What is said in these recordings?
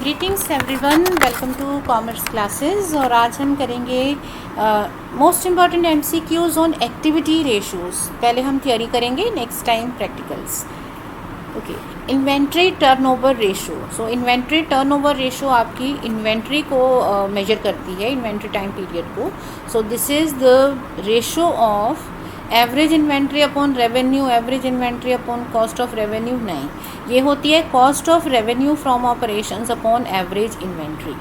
Greetings everyone, welcome to commerce classes. और आज हम करेंगे most important MCQs on activity ratios. पहले हम थियोरी करेंगे, next time practicals. Okay, inventory turnover ratio. So inventory turnover ratio आपकी इन्वेंट्री को मेजर करती है, इन्वेंट्री टाइम पीरियड को। So this is the ratio of average inventory upon revenue, average inventory upon cost of revenue नहीं, ये होती है cost of revenue from operations upon average inventory,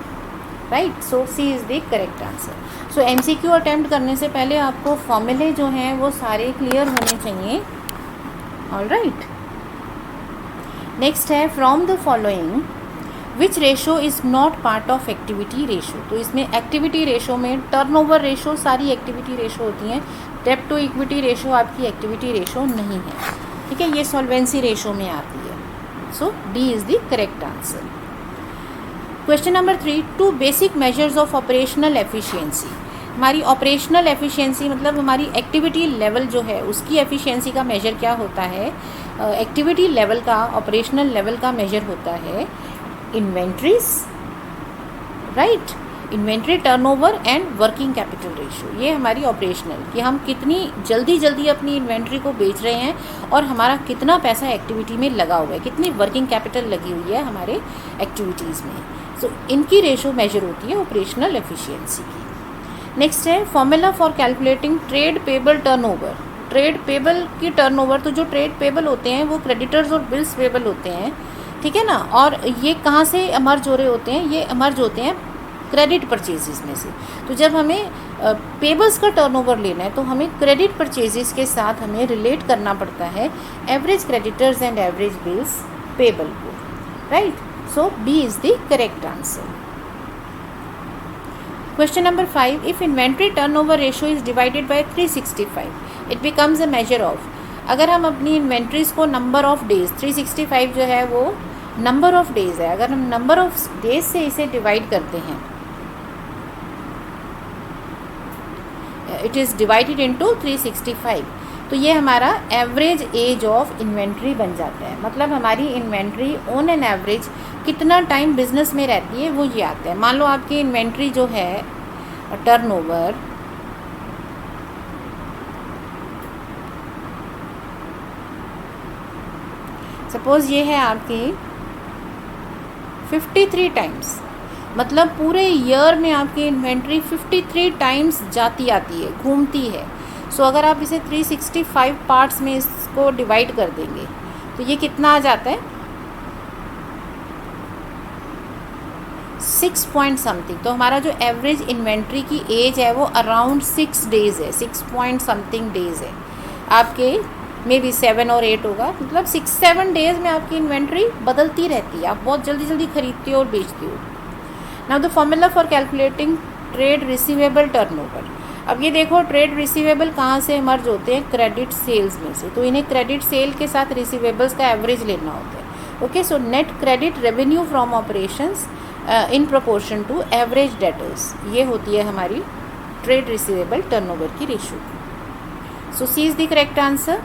right. So C is the correct answer. So MCQ attempt करने से पहले आपको फॉर्मूले जो हैं वो सारे क्लियर होने चाहिए, ऑल राइट। नेक्स्ट है from the following which ratio is not part of activity ratio. तो इसमें एक्टिविटी रेशो में टर्नओवर रेशो सारी एक्टिविटी रेशो होती हैं, डेब्ट टू इक्विटी रेशो आपकी एक्टिविटी रेशो नहीं है, ठीक है, ये सॉल्वेंसी रेशो में आती है। So D is the correct answer. Question number 3, two basic measures of operational efficiency. हमारी ऑपरेशनल एफिशिएंसी मतलब हमारी एक्टिविटी लेवल जो है उसकी एफिशिएंसी का मेजर क्या होता है। एक्टिविटी लेवल का, ऑपरेशनल लेवल का मेजर होता है inventories, right, inventory turnover and working capital ratio. ये हमारी ऑपरेशनल, कि हम कितनी जल्दी अपनी इन्वेंट्री को बेच रहे हैं और हमारा कितना पैसा एक्टिविटी में लगा हुआ है, कितनी वर्किंग कैपिटल लगी हुई है हमारे एक्टिविटीज़ में। सो इनकी रेशो मेजर होती है ऑपरेशनल एफिशिएंसी की। नेक्स्ट है formula for calculating trade payable turnover. Trade payable की टर्नओवर, तो जो ट्रेड पेबल होते हैं वो क्रेडिटर्स और बिल्स पेबल होते हैं, ठीक है ना। और ये कहाँ से एमर्ज हो रहे होते हैं, ये एमर्ज होते हैं क्रेडिट परचेजेस में से। तो जब हमें पेबल्स का टर्नओवर लेना है तो हमें क्रेडिट परचेजेस के साथ हमें रिलेट करना पड़ता है average creditors and average bills payable को, right. So B is the correct answer. Question number 5, if inventory turnover ratio is divided by 365 it becomes a measure of. अगर हम अपनी इन्वेंट्रीज़ को नंबर ऑफ डेज, 365 जो है वो number of days है, अगर हम नंबर ऑफ डेज से इसे डिवाइड करते हैं, इट इज़ डिवाइडेड इनटू 365, तो ये हमारा एवरेज एज ऑफ इन्वेंट्री बन जाता है। मतलब हमारी इन्वेंट्री ऑन एन एवरेज कितना टाइम बिजनेस में रहती है वो ये आता है। मान लो आपकी इन्वेंट्री जो है टर्नओवर सपोज ये है आपकी 53 टाइम्स, मतलब पूरे ईयर में आपकी इन्वेंट्री 53 टाइम्स जाती आती है, घूमती है। सो अगर आप इसे 365 पार्ट्स में इसको डिवाइड कर देंगे तो ये कितना आ जाता है, 6 पॉइंट समथिंग। तो हमारा जो एवरेज इन्वेंट्री की एज है वो अराउंड 6 डेज़ है, 6 पॉइंट समथिंग डेज़ है। आपके मे बी 7 और 8 होगा, मतलब 6-7 डेज़ में आपकी इन्वेंट्री बदलती रहती है, आप बहुत जल्दी खरीदती हो और बेचती हो। Now the formula for calculating trade receivable turnover. अब ये देखो ट्रेड रिसीवेबल कहाँ से इमर्ज होते हैं, क्रेडिट सेल्स में से। तो इन्हें क्रेडिट सेल के साथ रिसीवेबल्स का एवरेज लेना होता है। Okay, so net credit revenue from operations in proportion to average debtors, ये होती है हमारी ट्रेड रिसीवेबल टर्नओवर की ratio. So C is the correct answer.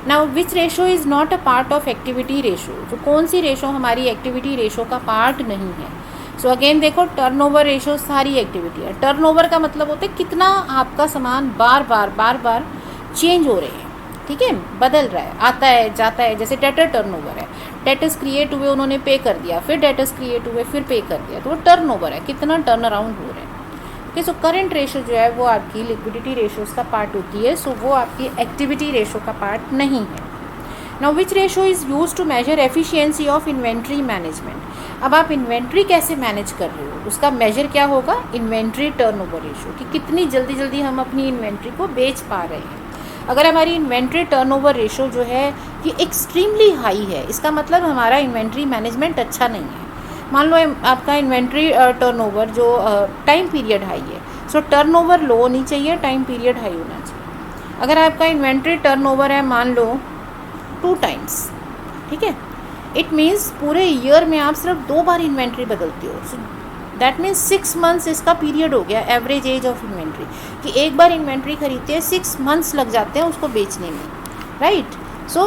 Now which ratio is not a part of activity ratio. तो कौन सी ratio हमारी activity ratio का पार्ट नहीं है। सो अगेन देखो टर्नओवर रेशो सारी एक्टिविटी है। टर्नओवर का मतलब होता है कितना आपका सामान बार बार चेंज हो रहे हैं, ठीक है, बदल रहा है, आता है जाता है। जैसे डेटर टर्नओवर है, डेटर्स क्रिएट हुए, उन्होंने पे कर दिया, फिर डेटर्स क्रिएट हुए, फिर पे कर दिया, तो वो टर्नओवर है, कितना टर्न अराउंड हो रहा है। ओके, सो करंट रेशो जो है वो आपकी लिक्विडिटी रेशोज़ का पार्ट होती है। सो वो आपकी एक्टिविटी रेशो का पार्ट नहीं है। Now which ratio is use to measure efficiency of inventory management. अब आप इन्वेंट्री कैसे मैनेज कर रहे हो, उसका मेजर क्या होगा, इन्वेंट्री टर्नओवर रेशो, कि कितनी जल्दी हम अपनी इन्वेंट्री को बेच पा रहे हैं। अगर हमारी इन्वेंट्री टर्नओवर रेशो जो है ये एक्सट्रीमली हाई है, इसका मतलब हमारा इन्वेंट्री मैनेजमेंट अच्छा नहीं है। मान लो आपका इन्वेंट्री टर्नओवर जो टाइम पीरियड हाई है, सो टर्नओवर लो होनी चाहिए, टाइम पीरियड हाई होना चाहिए। अगर आपका इन्वेंट्री टर्नओवर है मान लो 2 टाइम्स, ठीक है, इट मीन्स पूरे ईयर में आप सिर्फ 2 बार इन्वेंट्री बदलते हो। सो दैट मीन्स 6 मंथ्स इसका पीरियड हो गया एवरेज एज ऑफ इन्वेंट्री, कि एक बार इन्वेंट्री खरीदते हैं 6 मंथ्स लग जाते हैं उसको बेचने में, right. So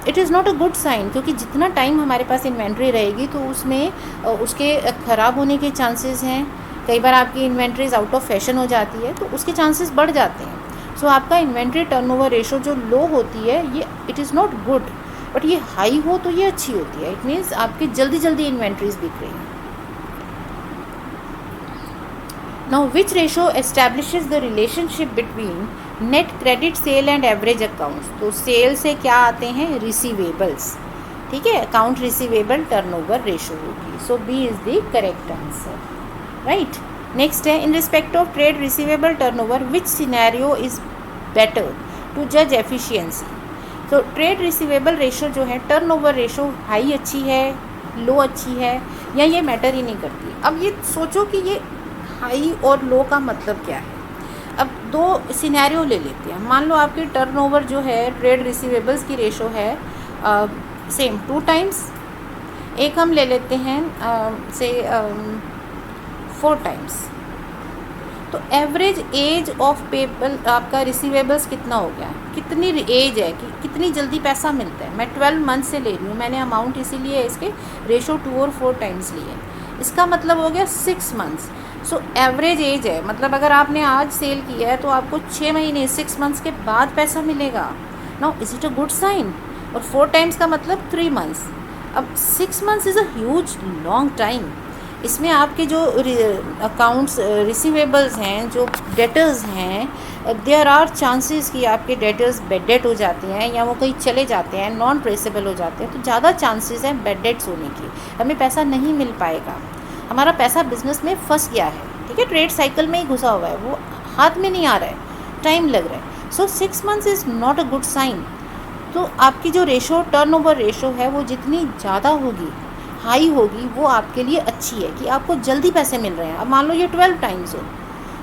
it is not a good sign, क्योंकि जितना टाइम हमारे पास इन्वेंट्री रहेगी तो उसमें उसके ख़राब होने के चांसेस हैं। कई बार आपकी इन्वेंट्रीज आउट ऑफ फैशन हो जाती है तो उसके चांसेस बढ़ जाते हैं। सो आपका इन्वेंट्री टर्नओवर रेशो जो लो होती है ये it is not good, but ये हाई हो तो ये अच्छी होती है। इट मीन्स आपकी जल्दी जल्दी इन्वेंट्रीज बिक रही हैं। Now which ratio establishes the relationship between net credit sale and average accounts. तो सेल से क्या आते हैं, रिसीवेबल्स, ठीक है, अकाउंट रिसीवेबल टर्नओवर रेशो होगी। So B is the correct answer, right. Next है, in respect of trade receivable turnover which scenario is better to जज एफिशिएंसी। तो ट्रेड रिसीवेबल रेशो जो है, टर्नओवर रेशो हाई अच्छी है, लो अच्छी है, या ये मैटर ही नहीं करती। अब ये सोचो कि ये हाई और लो का मतलब क्या है। अब दो सिनेरियो ले लेते हैं। मान लो आपकी टर्नओवर जो है ट्रेड रिसीवेबल्स की रेशो है सेम 2 टाइम्स, एक हम ले लेते हैं से 4 टाइम्स। तो एवरेज एज ऑफ पेबल आपका रिसीवेबल्स कितना हो गया, कितनी एज है कि कितनी जल्दी पैसा मिलता है। मैं 12 मंथ से ले रही हूँ, मैंने अमाउंट इसीलिए इसके रेशो 2 और 4 टाइम्स लिए, इसका मतलब हो गया 6 मंथ्स। सो एवरेज एज है, मतलब अगर आपने आज सेल किया है तो आपको 6 महीने 6 मंथ्स के बाद पैसा मिलेगा। Now is it a good sign. और 4 टाइम्स का मतलब 3 मंथ्स। अब 6 months is a huge long time. इसमें आपके जो अकाउंट्स रिसीवेबल्स हैं, जो डेटर्स हैं, देयर आर चांसेस कि आपके डेटर्स बेड डेट हो जाते हैं या वो कहीं चले जाते हैं, नॉन ट्रेसेबल हो जाते हैं, तो ज़्यादा चांसेस हैं बेड डेट्स होने की, हमें पैसा नहीं मिल पाएगा, हमारा पैसा बिजनेस में फंस गया है, ठीक है, ट्रेड साइकिल में ही घुसा हुआ है, वो हाथ में नहीं आ रहा है, टाइम लग रहा है। So 6 months is not a good sign. तो आपकी जो रेशो टर्नओवर रेशो है वो जितनी ज़्यादा होगी, हाई होगी, वो आपके लिए अच्छी है कि आपको जल्दी पैसे मिल रहे हैं। अब मान लो ये 12 टाइम्स हो,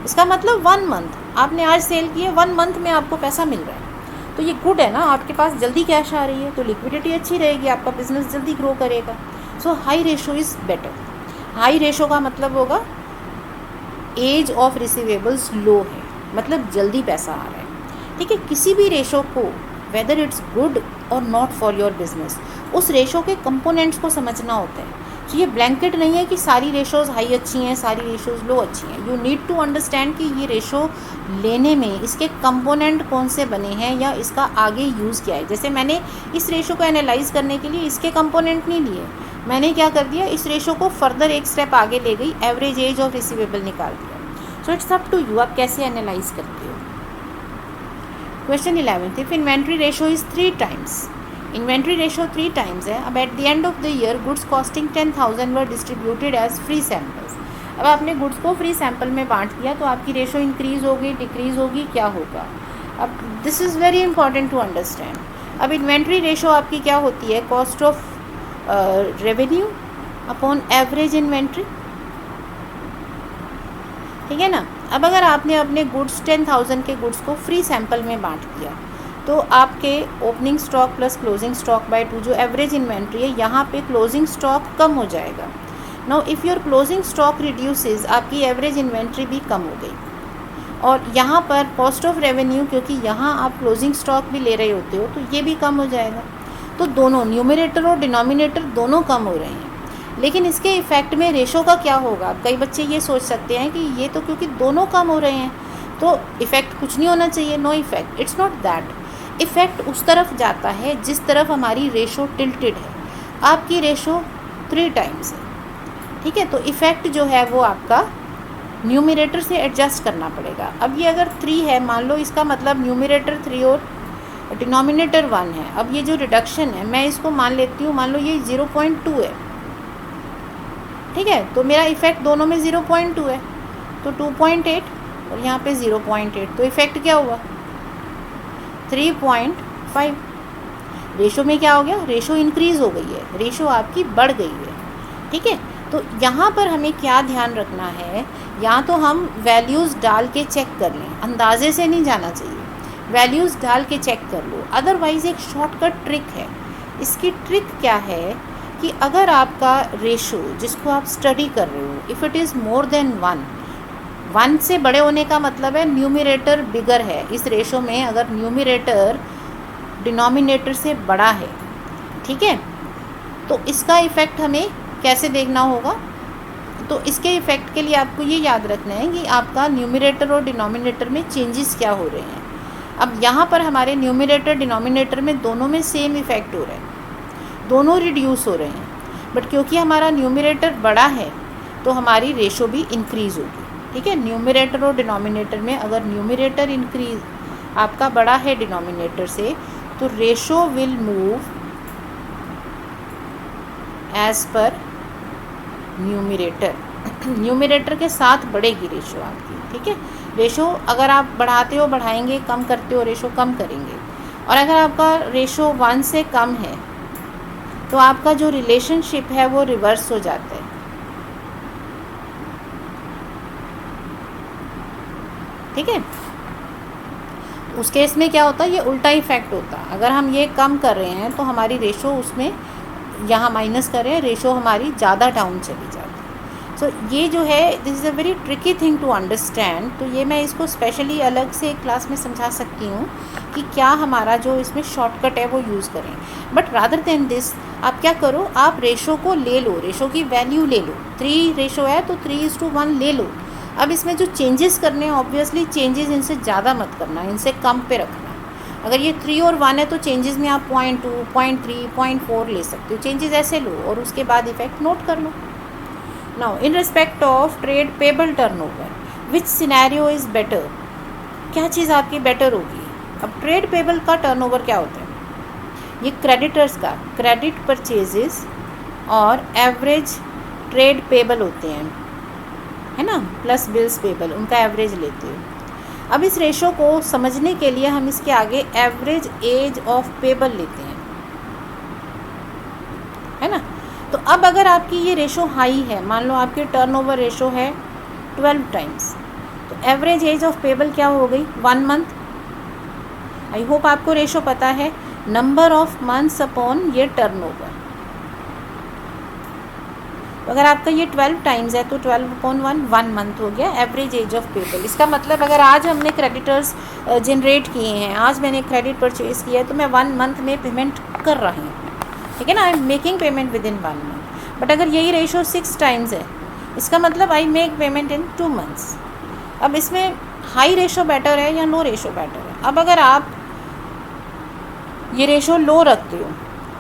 इसका मतलब 1 मंथ आपने आज सेल किए, 1 मंथ में आपको पैसा मिल रहा है, तो ये गुड है ना, आपके पास जल्दी कैश आ रही है, तो लिक्विडिटी अच्छी रहेगी, आपका बिजनेस जल्दी ग्रो करेगा। So high ratio is better. High ratio का मतलब होगा एज ऑफ रिसीवेबल्स लो है, मतलब जल्दी पैसा आ रहा है, ठीक है। किसी भी रेशो को वेदर इट्स गुड और नॉट फॉर योर बिजनेस, उस रेशो के कंपोनेंट्स को समझना होता है। तो ये ब्लैंकेट नहीं है कि सारी रेशोज़ हाई अच्छी हैं, सारी रेशोज़ लो अच्छी हैं। यू नीड टू अंडरस्टैंड कि ये रेशो लेने में इसके कंपोनेंट कौन से बने हैं या इसका आगे यूज़ क्या है। जैसे मैंने इस रेशो को एनालाइज करने के लिए इसके कंपोनेंट नहीं लिए, मैंने क्या कर दिया, इस रेशो को फर्दर एक स्टेप आगे ले गई, एवरेज एज ऑफ रिसीवेबल निकाल दिया। So it's up to you, आप कैसे एनालाइज करते हो। Question 11, if inventory ratio is 3 times, inventory ratio 3 times है। अब at the end of the year goods costing 10,000 were distributed as free samples. अब आपने गुड्स को फ्री सैम्पल में बांट दिया, तो आपकी रेशो इंक्रीज़ होगी, डिक्रीज़ होगी, क्या होगा। अब this is very important to understand. अब इन्वेंट्री रेशो आपकी क्या होती है, cost of revenue upon average inventory, ठीक है ना। अब अगर आपने अपने गुड्स 10,000 के गुड्स को फ्री सैम्पल में बांट दिया, तो आपके opening stock plus closing stock by 2 जो एवरेज इन्वेंट्री है, यहाँ पे क्लोजिंग स्टॉक कम हो जाएगा। Now if your closing stock reduces, आपकी एवरेज इन्वेंट्री भी कम हो गई। और यहाँ पर कॉस्ट ऑफ रेवेन्यू, क्योंकि यहाँ आप क्लोजिंग स्टॉक भी ले रहे होते हो, तो ये भी कम हो जाएगा। तो दोनों न्यूमरेटर और डिनोमिनेटर दोनों कम हो रहे हैं। लेकिन इसके इफ़ेक्ट में रेशो का क्या होगा। कई बच्चे ये सोच सकते हैं कि ये तो क्योंकि दोनों कम हो रहे हैं तो इफ़ेक्ट कुछ नहीं होना चाहिए। No effect, it's not that. Effect उस तरफ जाता है जिस तरफ हमारी रेशो टिल्टेड है। आपकी रेशो 3 टाइम्स है, ठीक है, तो इफ़ेक्ट जो है वो आपका न्यूमरेटर से एडजस्ट करना पड़ेगा। अब ये अगर 3 है, मान लो इसका मतलब न्यूमरेटर 3 और डिनोमिनेटर 1 है। अब ये जो रिडक्शन है, मैं इसको मान लेती हूँ, मान लो ये 0.2 है, ठीक है, तो मेरा इफ़ेक्ट दोनों में 0.2 है, तो 2.8 और यहाँ पे 0.8, तो इफ़ेक्ट क्या हुआ 3.5। रेशो में क्या हो गया, रेशो इंक्रीज़ हो गई है, रेशो आपकी बढ़ गई है, ठीक है। तो यहाँ पर हमें क्या ध्यान रखना है, या तो हम वैल्यूज़ डाल के चेक कर लें, अंदाजे से नहीं जाना चाहिए, वैल्यूज़ डाल के चेक कर लो। अदरवाइज़ एक शॉर्टकट ट्रिक है। इसकी ट्रिक क्या है कि अगर आपका रेशो जिसको आप स्टडी कर रहे हो, if it is more than 1 से बड़े होने का मतलब है न्यूमरेटर बिगर है। इस रेशो में अगर न्यूमरेटर डिनोमिनेटर से बड़ा है, ठीक है। तो इसका इफ़ेक्ट हमें कैसे देखना होगा, तो इसके इफ़ेक्ट के लिए आपको ये याद रखना है कि आपका न्यूमरेटर और डिनोमिनेटर में चेंजेस क्या हो रहे हैं। अब यहाँ पर हमारे न्यूमरेटर डिनोमिनेटर में दोनों में सेम इफ़ेक्ट हो रहा है, दोनों रिड्यूस हो रहे हैं, बट क्योंकि हमारा न्यूमरेटर बड़ा है तो हमारी रेशो भी इंक्रीज़ होगी, ठीक है। न्यूमरेटर और डिनोमिनेटर में अगर न्यूमरेटर इंक्रीज आपका बड़ा है डिनोमिनेटर से, तो ratio will move as per numerator, numerator के साथ बढ़ेगी रेशो आपकी, ठीक है। रेशो अगर आप बढ़ाते हो बढ़ाएंगे, कम करते हो रेशो कम करेंगे। और अगर आपका रेशो 1 से कम है तो आपका जो रिलेशनशिप है वो रिवर्स हो जाता है, ठीक है। उस केस में क्या होता है, ये उल्टा इफेक्ट होता है। अगर हम ये कम कर रहे हैं तो हमारी रेशो उसमें यहाँ माइनस कर रहे हैं, रेशो हमारी ज़्यादा डाउन चली जाती है। सो ये जो है this is a very tricky thing to understand. तो ये मैं इसको स्पेशली अलग से एक क्लास में समझा सकती हूँ कि क्या हमारा जो इसमें शॉर्टकट है वो यूज़ करें। बट रादर देन दिस आप क्या करो, आप रेशो को ले लो, रेशो की वैल्यू ले लो। 3 रेशो है तो 3:1 ले लो। अब इसमें जो चेंजेस करने हैं, ऑब्वियसली चेंजेस इनसे ज़्यादा मत करना, इनसे कम पे रखना। अगर ये 3 और 1 है तो चेंजेस में आप 0.2, 0.3, 0.4 ले सकते हो। चेंजेस ऐसे लो और उसके बाद इफेक्ट नोट कर लो। Now in respect of trade payable turnover, which scenario is better, क्या चीज़ आपकी बेटर होगी। अब ट्रेड पेबल का टर्नओवर क्या होता है, ये क्रेडिटर्स का क्रेडिट परचेजेस और एवरेज ट्रेड पेबल होते हैं, है ना, प्लस बिल्स पेबल, उनका एवरेज लेते हो। अब इस रेशो को समझने के लिए हम इसके आगे एवरेज एज ऑफ पेबल लेते हैं, है ना। तो अब अगर आपकी ये रेशो हाई है, मान लो आपकी टर्नओवर रेशो है 12 टाइम्स, तो एवरेज एज ऑफ पेबल क्या हो गई, 1 मंथ। आई होप आपको रेशो पता है, नंबर ऑफ मंथ्स अपॉन ये टर्नओवर। तो अगर आपका ये 12 टाइम्स है तो 12/1 1 मंथ हो गया एवरेज एज ऑफ पेबल। इसका मतलब अगर आज हमने क्रेडिटर्स जनरेट किए हैं, आज मैंने क्रेडिट परचेज किया है, तो मैं 1 मंथ में पेमेंट कर रही हूँ, ठीक है ना, I am making payment with in 1 month. But अगर यही रेशो 6 टाइम्स है, इसका मतलब I make payment in 2 months. अब इसमें हाई रेशो बेटर है या लो रेशो बेटर है। अब अगर आप ये रेशो लो रखते हो,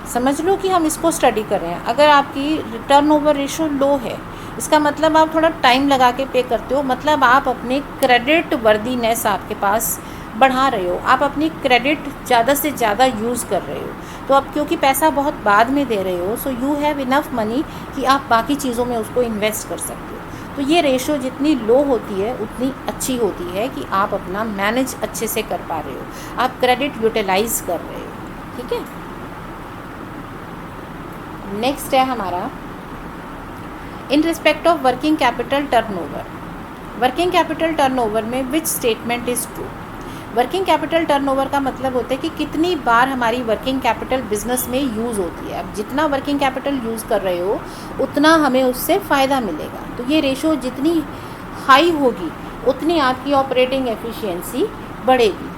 समझ लो कि हम इसको स्टडी कर रहे हैं, अगर आपकी टर्नओवर रेशो लो है, इसका मतलब आप थोड़ा टाइम लगा के पे करते हो, मतलब आप अपने क्रेडिट वर्दीनेस आपके पास बढ़ा रहे हो, आप अपनी क्रेडिट ज़्यादा से ज़्यादा यूज़ कर रहे हो। तो अब क्योंकि पैसा बहुत बाद में दे रहे हो, so you have enough money कि आप बाकी चीज़ों में उसको इन्वेस्ट कर सकते हो। तो ये रेशो जितनी लो होती है उतनी अच्छी होती है कि आप अपना मैनेज अच्छे से कर पा रहे हो, आप क्रेडिट यूटिलाइज कर रहे हो, ठीक है। नेक्स्ट है हमारा in respect of working capital turnover. Working capital turnover में which statement is true. Working capital turnover का मतलब होता है कि कितनी बार हमारी वर्किंग कैपिटल बिजनेस में यूज़ होती है। अब जितना वर्किंग कैपिटल यूज़ कर रहे हो उतना हमें उससे फ़ायदा मिलेगा। तो ये रेशो जितनी हाई होगी उतनी आपकी ऑपरेटिंग एफिशिएंसी बढ़ेगी,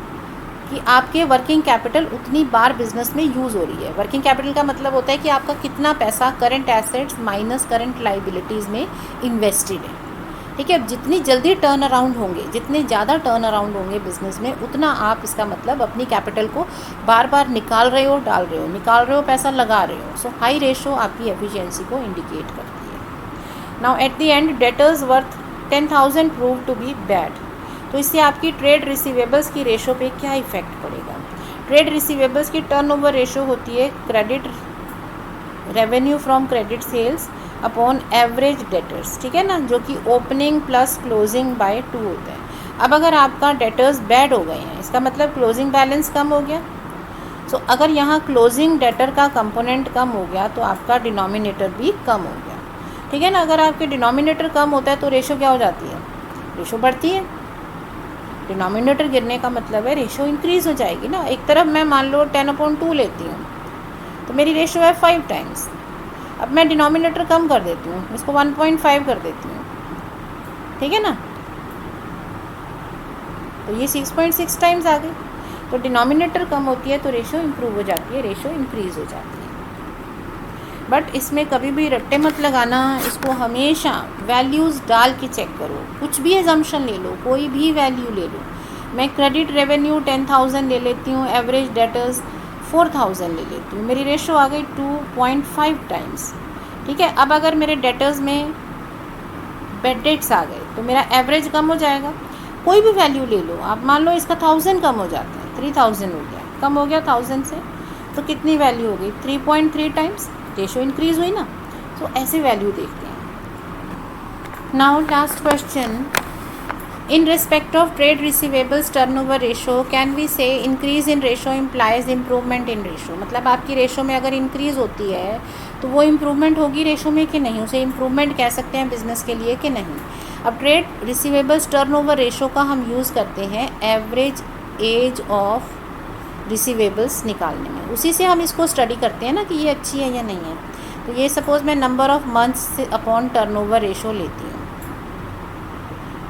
कि आपके वर्किंग कैपिटल उतनी बार बिजनेस में यूज़ हो रही है। वर्किंग कैपिटल का मतलब होता है कि आपका कितना पैसा current assets minus current liabilities में इन्वेस्टेड है, ठीक है। अब जितनी जल्दी टर्न अराउंड होंगे, जितने ज़्यादा टर्न अराउंड होंगे बिजनेस में, उतना आप इसका मतलब अपनी कैपिटल को बार बार निकाल रहे हो, डाल रहे हो, निकाल रहे हो, पैसा लगा रहे हो। सो हाई रेशो आपकी एफिशिएंसी को इंडिकेट करती है। Now at the end debtors worth 10,000 prove to be bad. तो इससे आपकी ट्रेड रिसीवेबल्स की रेशो पे क्या इफेक्ट पड़ेगा। ट्रेड रिसीवेबल्स की टर्नओवर रेशो होती है credit revenue from credit sales upon average debtors, ठीक है ना, जो कि ओपनिंग प्लस क्लोजिंग बाय 2 होता है। अब अगर आपका डेटर्स बैड हो गए हैं, इसका मतलब क्लोजिंग बैलेंस कम हो गया। सो अगर यहाँ क्लोजिंग डेटर का कंपोनेंट कम हो गया तो आपका डिनोमिनेटर भी कम हो गया, ठीक है ना। अगर आपके डिनोमिनेटर कम होता है तो रेशो क्या हो जाती है, रेशो बढ़ती है। डिनोमिनेटर गिरने का मतलब है रेशो इंक्रीज़ हो जाएगी ना। एक तरफ मैं मान लो 10/2 लेती हूँ तो मेरी रेशो है 5 टाइम्स। अब मैं डिनोमिनेटर कम कर देती हूँ, इसको 1.5 कर देती हूँ, ठीक है ना। तो ये 6.6 टाइम्स आ गई। तो डिनोमिनेटर कम होती है तो रेशो इम्प्रूव हो जाती है, रेशो इंक्रीज़ हो जाती है। बट इसमें कभी भी रट्टे मत लगाना, इसको हमेशा वैल्यूज़ डाल के चेक करो। कुछ भी एजम्पशन ले लो, कोई भी वैल्यू ले लो। मैं क्रेडिट रेवेन्यू 10,000 ले लेती हूँ, एवरेज डेटर्स 4,000 ले लेती हूँ, मेरी रेशो आ गई 2.5 टाइम्स। ठीक है, अब अगर मेरे डेटर्स में बेड डेट्स आ गए तो मेरा एवरेज कम हो जाएगा। कोई भी वैल्यू ले लो आप, मान लो इसका 1000 कम हो जाता है, 3000 हो गया, कम हो गया 1000 से, तो कितनी वैल्यू हो गई 3.3 टाइम्स, रेशो इंक्रीज़ हुई ना। तो ऐसे वैल्यू देखते हैं। Now last question, in respect of trade receivables turnover ratio can we say increase in ratio implies improvement in ratio. मतलब आपकी रेशो में अगर इंक्रीज़ होती है तो वो इम्प्रूवमेंट होगी रेशो में कि नहीं, उसे इम्प्रूवमेंट कह सकते हैं बिजनेस के लिए कि नहीं। अब ट्रेड रिसीवेबल्स टर्नओवर रेशो का हम यूज़ करते हैं एवरेज एज ऑफ रिसीवेबल्स निकालने में, उसी से हम इसको स्टडी करते हैं ना कि ये अच्छी है या नहीं है। तो ये सपोज़ मैं नंबर ऑफ़ मंथ्स से अपॉन टर्नओवर रेशो लेती हूँ।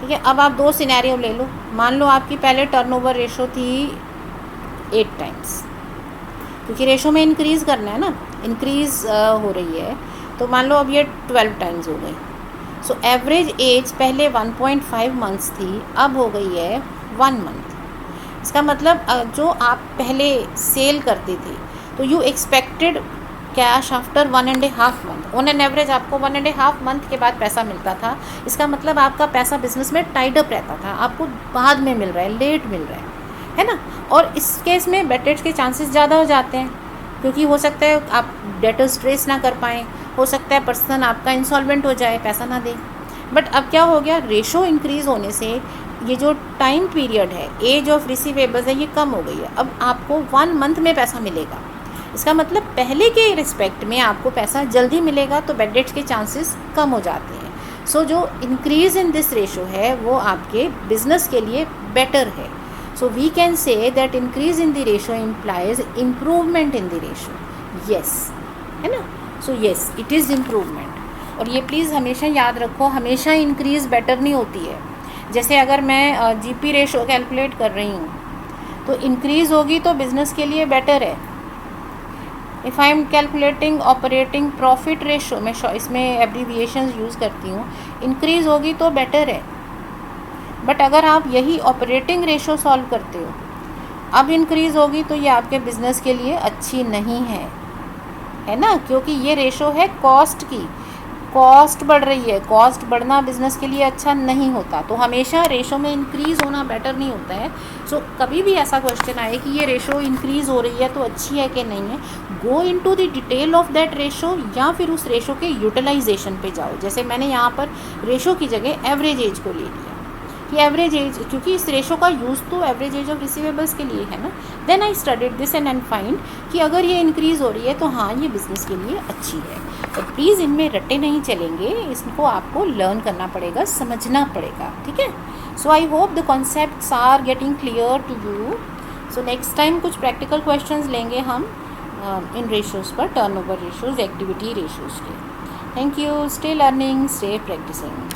ठीक है, अब आप 2 सिनेरियो ले लो। मान लो आपकी पहले टर्नओवर रेशो थी 8 टाइम्स, क्योंकि रेशो में इंक्रीज़ करना है ना, इंक्रीज़ हो रही है, तो मान लो अब ये 12 टाइम्स हो गई। सो एवरेज एज पहले 1.5 मंथ्स थी, अब हो गई है 1 मंथ। इसका मतलब जो आप पहले सेल करते थे तो you expected cash after 1.5 month, on an average आपको 1.5 मंथ के बाद पैसा मिलता था। इसका मतलब आपका पैसा बिजनेस में टाइड अप रहता था, आपको बाद में मिल रहा है, लेट मिल रहा है ना। और इस केस में बेड डेट्स के चांसेस ज़्यादा हो जाते हैं, क्योंकि हो सकता है आप डेटर्स ट्रेस ना कर पाएँ, हो सकता है पर्सन आपका इंसॉल्वेंट हो जाए, पैसा ना दे। बट अब क्या हो गया, रेशो इंक्रीज़ होने से ये जो टाइम पीरियड है, एज ऑफ रिसीवेबल्स है, ये कम हो गई है। अब आपको 1 मंथ में पैसा मिलेगा। इसका मतलब पहले के रिस्पेक्ट में आपको पैसा जल्दी मिलेगा, तो बेड डेट्स के चांसेस कम हो जाते हैं। सो जो इंक्रीज़ इन दिस रेशो है वो आपके बिजनेस के लिए बेटर है। So we can say that increase in the ratio implies improvement in the ratio. Yes, है ना। So yes, it is improvement. और ये प्लीज़ हमेशा याद रखो, हमेशा इंक्रीज़ बेटर नहीं होती है। जैसे अगर मैं जीपी रेशो कैलकुलेट कर रही हूँ तो इंक्रीज़ होगी तो बिज़नेस के लिए बेटर है। If I am calculating operating profit ratio, मैं इसमें एब्रीविएशंस यूज़ करती हूँ, इंक्रीज़ होगी तो बेटर है। बट अगर आप यही ऑपरेटिंग रेशो सॉल्व करते हो, अब इंक्रीज़ होगी तो ये आपके बिज़नेस के लिए अच्छी नहीं है ना, क्योंकि ये रेशो है कॉस्ट की, कॉस्ट बढ़ रही है, कॉस्ट बढ़ना बिज़नेस के लिए अच्छा नहीं होता। तो हमेशा रेशो में इंक्रीज़ होना बेटर नहीं होता है। सो कभी भी ऐसा क्वेश्चन आए कि ये रेशो इंक्रीज़ हो रही है तो अच्छी है कि नहीं है, go into the detail of that ratio, या फिर उस रेशो के यूटिलाइजेशन पे जाओ। जैसे मैंने यहाँ पर रेशो की जगह एवरेज एज को ले लिया कि एवरेज एज, क्योंकि इस रेशो का यूज़ तो एवरेज एज ऑफ रिसीवेबल्स के लिए है ना। Then I studied this and find कि अगर ये इंक्रीज़ हो रही है तो हाँ, ये बिज़नेस के लिए अच्छी है। तो प्लीज़ इनमें रट्टे नहीं चलेंगे, इसको आपको लर्न करना पड़ेगा, समझना पड़ेगा। ठीक है। So I hope the concepts are getting clear to you. So next time कुछ प्रैक्टिकल क्वेश्चंस लेंगे हम इन रेशोज़ पर, टर्नओवर रेशोज़, एक्टिविटी रेशोज़ के। Thank you. Stay learning, stay practising.